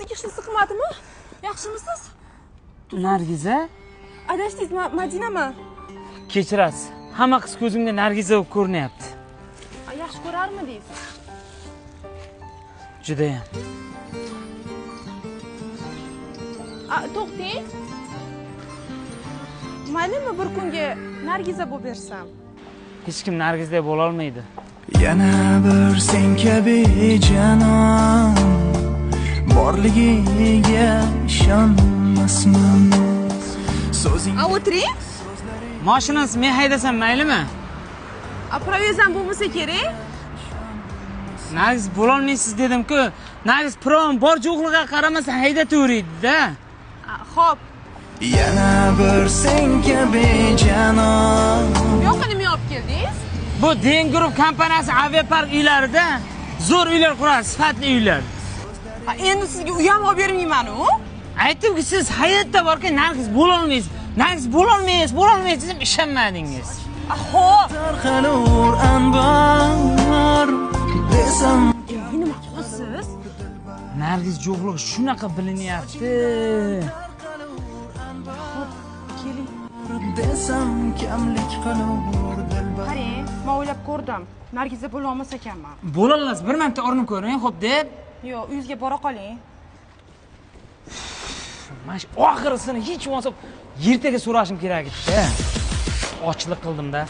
sizga ishingiz qilmadimi? Yaxshimisiz? Nargiza? Adashdingiz, Madinaman. Kechirasiz. Hamma qiz ko'zimga Nargiza bo'lib ko'rinyapti. Yaxshi ko'rarmidingiz? Judayam. To'xting. Maylimi bir kunga Nargiza bo'lib bersam? Hech kim Nargiza bo'la olmaydi. Yana bir sen kabi janon borligiga ishonmasman. So'zing O'tiring. Mashinangiz men haydasam maylimi? Provizam bo'lmasa kerak. Nargiz bo'la olmaysiz dedim-ku. Nargiz prom bor yo'qligiga qaramasdan haydataveradi-da. Xo'p. yana bir sen kabi janon. Bu yoqqa nima olib keldingiz? Bu Den Group kompaniyasi aviapark uylarida zo'r uylar quradi, sifatli uylar. Endi sizga uy ham olib bermayman-ku. Aytdim-ki, siz hayotda borki Nargiz bo'la olmaysiz. Nargiz bo'la olmaysiz deb ishonmadingiz. Xo'p. Tarqalur anbar desam Nima qilasiz? Nargiz yo'qligi shunaqa bilinyapti. Keling. desam kamlik qilur dilbar. Qarang, men o'ylab ko'rdim. Nargiza bo'la olmas ekanman. Bo'la olasiz, bir marta urinib ko'ring, xo'p deb. Yo'q, uyingizga bora qoling. Mana shu oxirisini hech bo'lmasa ertaga so'rashim kerak edi. Ochlik qildim-da.